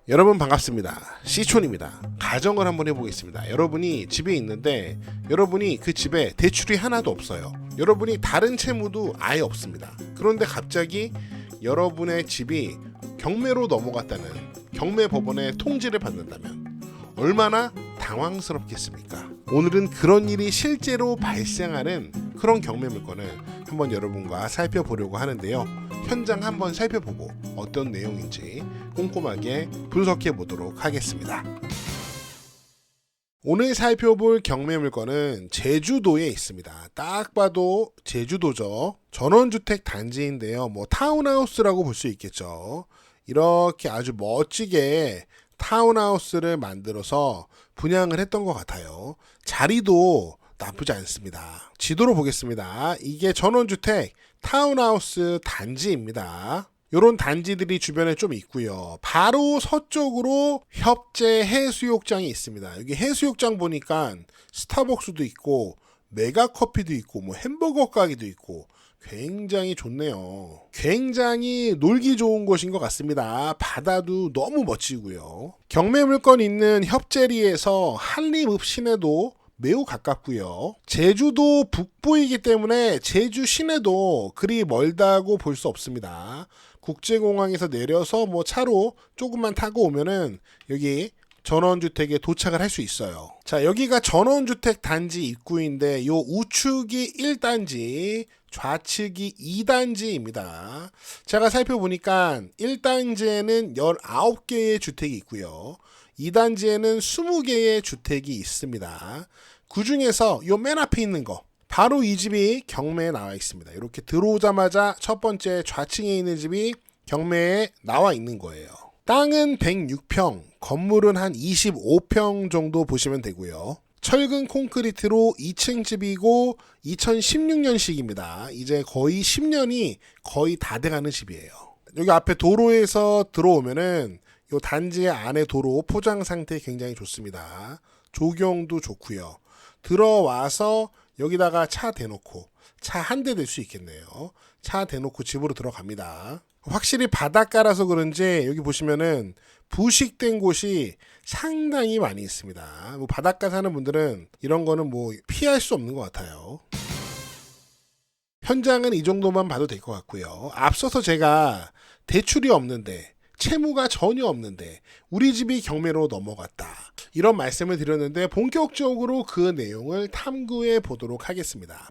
여러분 반갑습니다. 시촌입니다. 가정을 한번 해보겠습니다. 여러분이 집에 있는데 여러분이 그 집에 대출이 하나도 없어요. 여러분이 다른 채무도 아예 없습니다. 그런데 갑자기 여러분의 집이 경매로 넘어갔다는 경매법원의 통지를 받는다면 얼마나 당황스럽겠습니까? 오늘은 그런 일이 실제로 발생하는 그런 경매 물건을 한번 여러분과 살펴보려고 하는데요. 현장 한번 살펴보고 어떤 내용인지 꼼꼼하게 분석해 보도록 하겠습니다. 오늘 살펴볼 경매 물건은 제주도에 있습니다. 딱 봐도 제주도죠. 전원주택 단지인데요. 타운하우스라고 볼 수 있겠죠. 이렇게 아주 멋지게 타운하우스를 만들어서 분양을 했던 것 같아요. 자리도 나쁘지 않습니다. 지도로 보겠습니다. 이게 전원주택 타운하우스 단지입니다. 이런 단지들이 주변에 좀 있고요. 바로 서쪽으로 협재 해수욕장이 있습니다. 여기 해수욕장 보니까 스타벅스도 있고 메가커피도 있고 햄버거 가게도 있고 굉장히 좋네요. 굉장히 놀기 좋은 곳인 것 같습니다. 바다도 너무 멋지고요. 경매 물건 있는 협재리에서 한림읍 시내도 매우 가깝고요. 제주도 북부이기 때문에 제주 시내도 그리 멀다고 볼 수 없습니다. 국제공항에서 내려서 차로 조금만 타고 오면은 여기 전원주택에 도착을 할 수 있어요. 자, 여기가 전원주택 단지 입구인데 요 우측이 1단지, 좌측이 2단지입니다. 제가 살펴보니까 1단지에는 19개의 주택이 있고요. 2단지에는 20개의 주택이 있습니다. 그 중에서 요 맨 앞에 있는 거 바로 이 집이 경매에 나와 있습니다. 이렇게 들어오자마자 첫 번째 좌측에 있는 집이 경매에 나와 있는 거예요. 땅은 106평, 건물은 한 25평 정도 보시면 되고요. 철근 콘크리트로 2층 집이고 2016년식입니다. 이제 거의 10년이 거의 다 돼가는 집이에요. 여기 앞에 도로에서 들어오면은 이 단지 안에 도로 포장 상태 굉장히 좋습니다. 조경도 좋고요. 들어와서 여기다가 차 대놓고 차 한 대 댈 수 있겠네요. 차 대놓고 집으로 들어갑니다. 확실히 바닷가라서 그런지 여기 보시면은 부식된 곳이 상당히 많이 있습니다. 바닷가 사는 분들은 이런 거는 피할 수 없는 것 같아요. 현장은 이 정도만 봐도 될 것 같고요. 앞서서 제가 대출이 없는데 채무가 전혀 없는데 우리 집이 경매로 넘어갔다 이런 말씀을 드렸는데 본격적으로 그 내용을 탐구해 보도록 하겠습니다.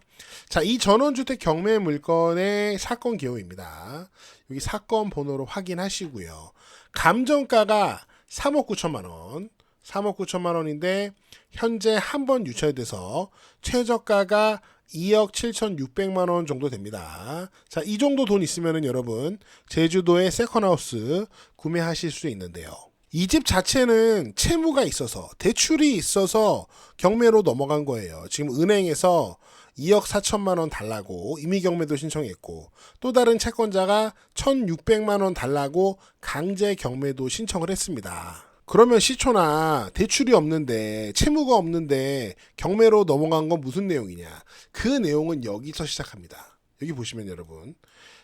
자, 이 전원주택 경매 물건의 사건 개요입니다. 여기 사건 번호로 확인하시고요. 감정가가 3억 9천만 원, 3억 9천만 원인데 현재 한 번 유찰돼서 최저가가 2억 7,600만 원 정도 됩니다. 자, 이 정도 돈 있으면은 여러분 제주도의 세컨하우스 구매하실 수 있는데요. 이 집 자체는 채무가 있어서 대출이 있어서 경매로 넘어간 거예요. 지금 은행에서 2억 4천만 원 달라고 임의경매도 신청했고 또 다른 채권자가 1,600만 원 달라고 강제 경매도 신청을 했습니다. 그러면 시초나 대출이 없는데 채무가 없는데 경매로 넘어간 건 무슨 내용이냐? 그 내용은 여기서 시작합니다. 여기 보시면 여러분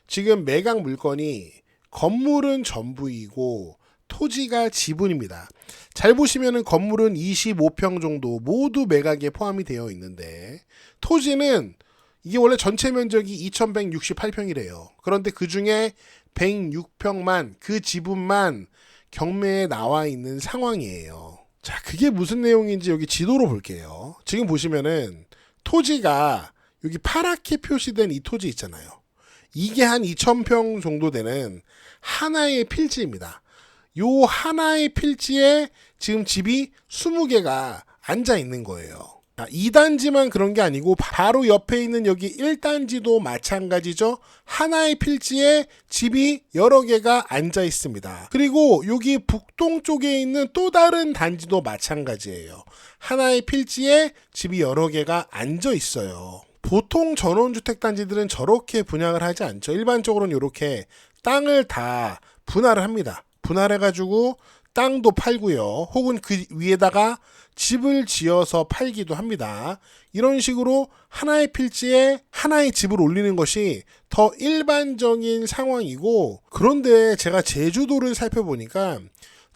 지금 매각 물건이 건물은 전부이고 토지가 지분입니다. 잘 보시면은 건물은 25평 정도 모두 매각에 포함이 되어 있는데 토지는 이게 원래 전체 면적이 2,168평이래요. 그런데 그 중에 106평만 그 지분만 경매에 나와 있는 상황이에요. 자, 그게 무슨 내용인지 여기 지도로 볼게요. 지금 보시면은 토지가 여기 파랗게 표시된 이 토지 있잖아요. 이게 한 2,000평 정도 되는 하나의 필지입니다. 요 하나의 필지에 지금 집이 20개가 앉아 있는 거예요. 2단지만 그런 게 아니고 바로 옆에 있는 여기 1단지도 마찬가지죠. 하나의 필지에 집이 여러 개가 앉아 있습니다. 그리고 여기 북동쪽에 있는 또 다른 단지도 마찬가지예요. 하나의 필지에 집이 여러 개가 앉아 있어요. 보통 전원주택 단지들은 저렇게 분양을 하지 않죠. 일반적으로는 이렇게 땅을 다 분할을 합니다. 분할해가지고 땅도 팔고요. 혹은 그 위에다가 집을 지어서 팔기도 합니다. 이런 식으로 하나의 필지에 하나의 집을 올리는 것이 더 일반적인 상황이고, 그런데 제가 제주도를 살펴보니까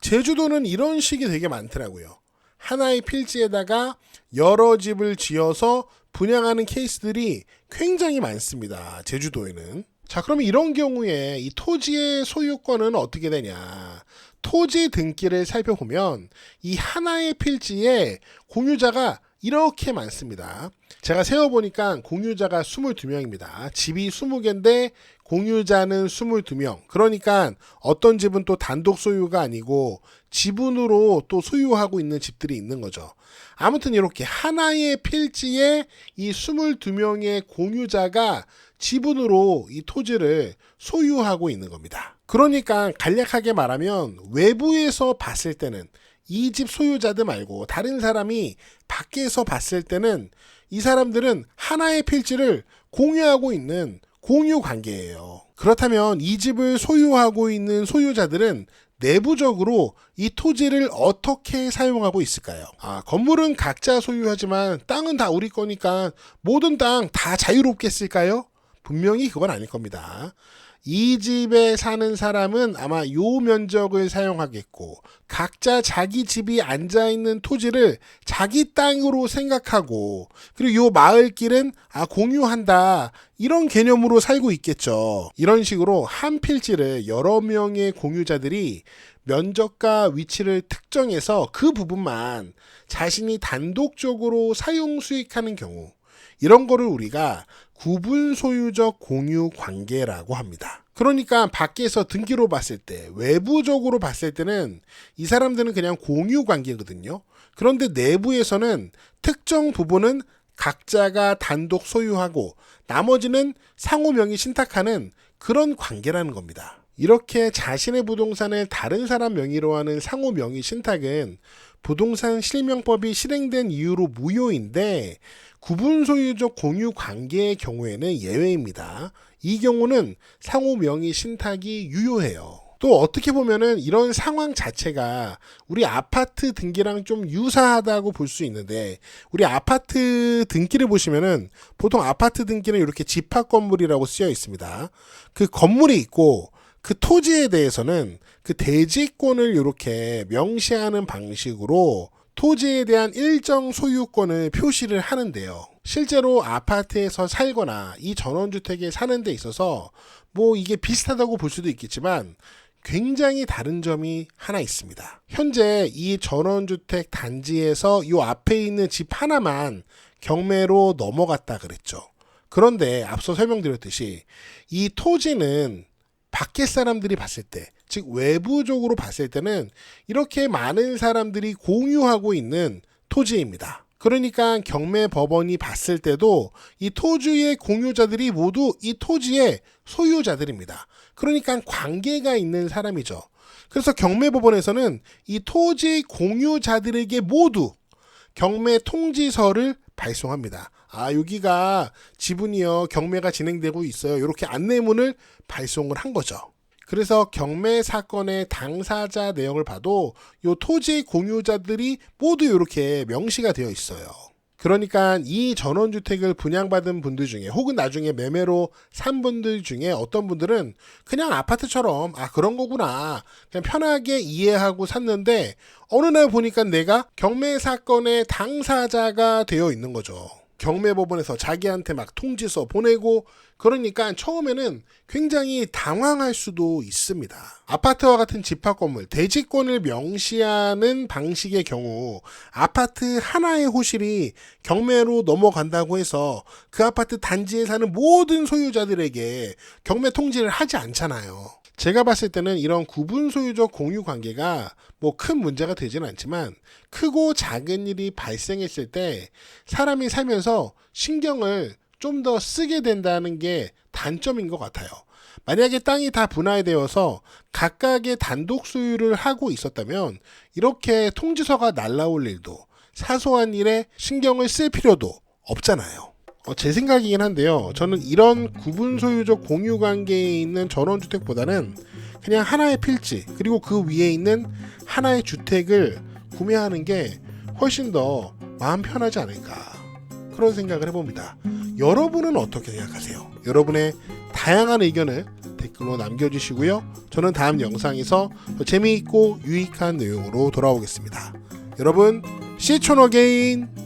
제주도는 이런 식이 되게 많더라고요. 하나의 필지에다가 여러 집을 지어서 분양하는 케이스들이 굉장히 많습니다. 제주도에는. 자, 그러면 이런 경우에 이 토지의 소유권은 어떻게 되냐? 토지 등기를 살펴보면 이 하나의 필지에 공유자가 이렇게 많습니다. 제가 세어보니까 공유자가 22명입니다. 집이 20개인데 공유자는 22명. 그러니까 어떤 집은 또 단독 소유가 아니고 지분으로 또 소유하고 있는 집들이 있는 거죠. 아무튼 이렇게 하나의 필지에 이 22명의 공유자가 지분으로 이 토지를 소유하고 있는 겁니다. 그러니까 간략하게 말하면 외부에서 봤을 때는 이 집 소유자들 말고 다른 사람이 밖에서 봤을 때는 이 사람들은 하나의 필지를 공유하고 있는 공유 관계예요. 그렇다면 이 집을 소유하고 있는 소유자들은 내부적으로 이 토지를 어떻게 사용하고 있을까요? 건물은 각자 소유하지만 땅은 다 우리 거니까 모든 땅 다 자유롭게 쓸까요? 분명히 그건 아닐 겁니다. 이 집에 사는 사람은 아마 요 면적을 사용하겠고 각자 자기 집이 앉아있는 토지를 자기 땅으로 생각하고 그리고 요 마을길은 공유한다 이런 개념으로 살고 있겠죠. 이런 식으로 한 필지를 여러 명의 공유자들이 면적과 위치를 특정해서 그 부분만 자신이 단독적으로 사용 수익하는 경우 이런 거를 우리가 구분 소유적 공유 관계라고 합니다. 그러니까 밖에서 등기로 봤을 때 외부적으로 봤을 때는 이 사람들은 그냥 공유 관계거든요. 그런데 내부에서는 특정 부분은 각자가 단독 소유하고 나머지는 상호 명의 신탁하는 그런 관계라는 겁니다. 이렇게 자신의 부동산을 다른 사람 명의로 하는 상호 명의 신탁은 부동산 실명법이 실행된 이후로 무효인데 구분 소유적 공유 관계의 경우에는 예외입니다. 이 경우는 상호 명의 신탁이 유효해요. 또 어떻게 보면은 이런 상황 자체가 우리 아파트 등기랑 좀 유사하다고 볼 수 있는데 우리 아파트 등기를 보시면은 보통 아파트 등기는 이렇게 집합 건물이라고 쓰여 있습니다. 그 건물이 있고 그 토지에 대해서는 그 대지권을 이렇게 명시하는 방식으로 토지에 대한 일정 소유권을 표시를 하는데요. 실제로 아파트에서 살거나 이 전원주택에 사는 데 있어서 뭐 이게 비슷하다고 볼 수도 있겠지만 굉장히 다른 점이 하나 있습니다. 현재 이 전원주택 단지에서 이 앞에 있는 집 하나만 경매로 넘어갔다 그랬죠. 그런데 앞서 설명드렸듯이 이 토지는 밖에 사람들이 봤을 때, 즉 외부적으로 봤을 때는 이렇게 많은 사람들이 공유하고 있는 토지입니다. 그러니까 경매 법원이 봤을 때도 이 토지의 공유자들이 모두 이 토지의 소유자들입니다. 그러니까 관계가 있는 사람이죠. 그래서 경매 법원에서는 이 토지 공유자들에게 모두 경매 통지서를 발송합니다. 여기가 지분이요 경매가 진행되고 있어요. 이렇게 안내문을 발송을 한 거죠. 그래서 경매 사건의 당사자 내용을 봐도 이 토지 공유자들이 모두 이렇게 명시가 되어 있어요. 그러니까 이 전원주택을 분양받은 분들 중에 혹은 나중에 매매로 산 분들 중에 어떤 분들은 그냥 아파트처럼 그런 거구나 그냥 편하게 이해하고 샀는데 어느 날 보니까 내가 경매 사건의 당사자가 되어 있는 거죠. 경매법원에서 자기한테 막 통지서 보내고 그러니까 처음에는 굉장히 당황할 수도 있습니다. 아파트와 같은 집합 건물, 대지권을 명시하는 방식의 경우 아파트 하나의 호실이 경매로 넘어간다고 해서 그 아파트 단지에 사는 모든 소유자들에게 경매 통지를 하지 않잖아요. 제가 봤을 때는 이런 구분 소유적 공유 관계가 뭐 큰 문제가 되지는 않지만 크고 작은 일이 발생했을 때 사람이 살면서 신경을 좀 더 쓰게 된다는 게 단점인 것 같아요. 만약에 땅이 다 분할되어서 각각의 단독 소유를 하고 있었다면 이렇게 통지서가 날라올 일도 사소한 일에 신경을 쓸 필요도 없잖아요. 제 생각이긴 한데요. 저는 이런 구분 소유적 공유 관계에 있는 전원주택보다는 그냥 하나의 필지 그리고 그 위에 있는 하나의 주택을 구매하는 게 훨씬 더 마음 편하지 않을까 그런 생각을 해봅니다. 여러분은 어떻게 생각하세요? 여러분의 다양한 의견을 댓글에 댓글로 남겨주시고요. 저는 다음 영상에서 더 재미있고 유익한 내용으로 돌아오겠습니다. 여러분, See you again!